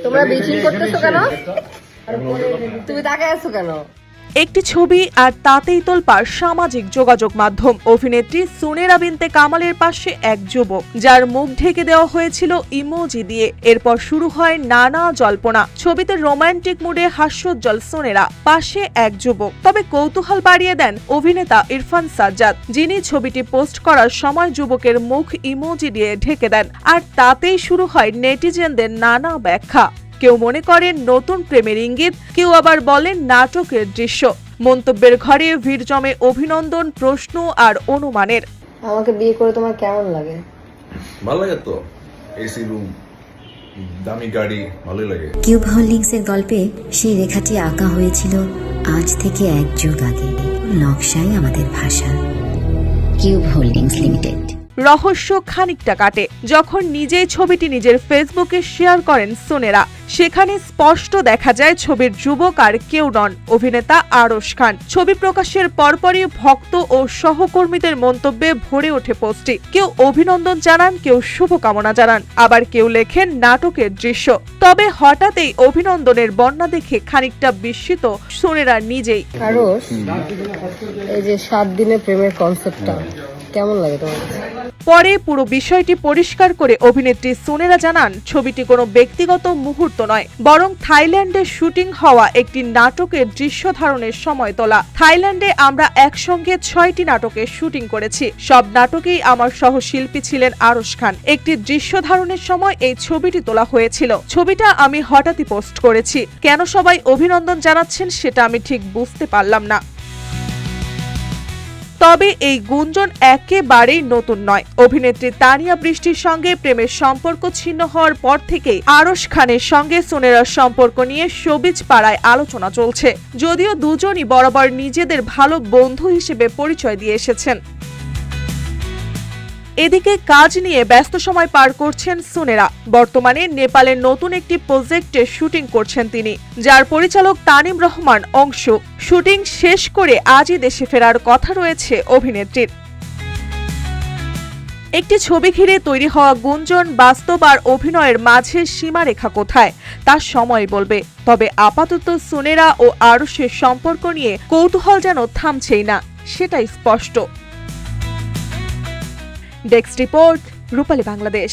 তোমরা ব্লিচিং করতেছো কেন? তুমি তাকায় আছো কেন? একটি ছবি আর তাতেই তোলপাড় সামাজিক যোগাযোগ মাধ্যম। অভিনেত্রী সুনেরা বিনতে কামালের পাশে এক যুবক, যার মুখ ঢেকে দেওয়া হয়েছিল ইমোজি দিয়ে। এরপর শুরু হয় নানা জল্পনা। ছবিতে রোমান্টিক মুডে হাস্যোজ্জ্বল সুনেরা, পাশে এক যুবক। তবে কৌতূহল বাড়িয়ে দেন অভিনেতা ইরফান সাজ্জাদ, যিনি ছবিটি পোস্ট করার সময় যুবকের মুখ ইমোজি দিয়ে ঢেকে দেন। আর তাতেই শুরু হয় নেটিজেনদের নানা ব্যাখ্যা। কেউ মনে করেন নতুন প্রেমের ইঙ্গিত, কেউ আবার বলেন নাটকের দৃশ্য। মন্তব্যের ঘরে ভিড় জমে অভিনন্দন, প্রশ্ন আর অনুমানের। আমাকে বিয়ে করে তোমার কেমন লাগে? ভালো লাগে তো, এসি রুম, দামি গাড়ি, ভালোই লাগে। কিউব হোল্ডিংসের গল্পে সেই রেখাটি আঁকা হয়েছিল আজ থেকে 1 যুগ আগে। নকশাই আমাদের ভাষা। Cube holdings limited. রহস্য খানিকটা কাটে যখন নিজেই ছবিটি নিজের ফেসবুকে শেয়ার করেন সুনেরা। সেখানে স্পষ্ট দেখা যায় ছবির যুবক আর কেউ নন, অভিনেতা আরশ খান। ছবি প্রকাশের পরপরই ভক্ত ও সহকর্মীদের মন্তব্যে ভরে ওঠে পোস্টটি। কেউ অভিনন্দন জানান, কেউ শুভকামনা জানান, আবার কেউ লেখেন নাটকের দৃশ্য। তবে হঠাৎই অভিনন্দনের বন্যা দেখে খানিকটা বিস্মিত সুনেরা নিজেই। আরশ, এই যে 7 দিনের প্রেমের কনসেপ্টটা কেমন লাগে তোমার? পরে পুরো বিষয়টি পরিষ্কার করে অভিনেত্রী সুনেরা জানান, ছবিটি কোনো ব্যক্তিগত মুহূর্ত নয়, বরং থাইল্যান্ডে শুটিং হওয়া একটি নাটকের দৃশ্য ধারণের সময় তোলা। থাইল্যান্ডে আমরা একসঙ্গে 6টি নাটকের শুটিং করেছি। সব নাটকেই আমার সহশিল্পী ছিলেন আরশ খান। একটি দৃশ্য ধারণের সময় এই ছবিটি তোলা হয়েছিল। ছবিটা আমি হঠাৎই পোস্ট করেছি। কেন সবাই অভিনন্দন জানাচ্ছেন সেটা আমি ঠিক বুঝতে পারলাম না। তবে এই গুঞ্জন একেবারেই নতুন নয়। অভিনেত্রী তানিয়া বৃষ্টির সঙ্গে প্রেমের সম্পর্ক ছিন্ন হওয়ার পর থেকেই আরশ খানের সঙ্গে সুনেরার সম্পর্ক নিয়ে শোবিজ পাড়ায় আলোচনা চলছে। যদিও দুজনই বরাবর নিজেদের ভালো বন্ধু হিসেবে পরিচয় দিয়ে এসেছেন। এদিকে কাজ নিয়ে ব্যস্ত সময় পার করছেন সুনেরা। বর্তমানে নেপালের নতুন একটি প্রজেক্টে শুটিং করছেন তিনি, যার পরিচালক তানিম রহমান অংশু। শুটিং শেষ করে আজই দেশে ফেরার কথা রয়েছে অভিনেত্রীর। একটি ছবি ঘিরে তৈরি হওয়া গুঞ্জন বাস্তব আর অভিনয়ের মাঝে সীমারেখা কোথায় তা সময় বলবে। তবে আপাতত সুনেরা ও আরশের সম্পর্ক নিয়ে কৌতূহল যেন থামছেই না, সেটাই স্পষ্ট। ডেস্ক রিপোর্ট, রূপালী বাংলাদেশ।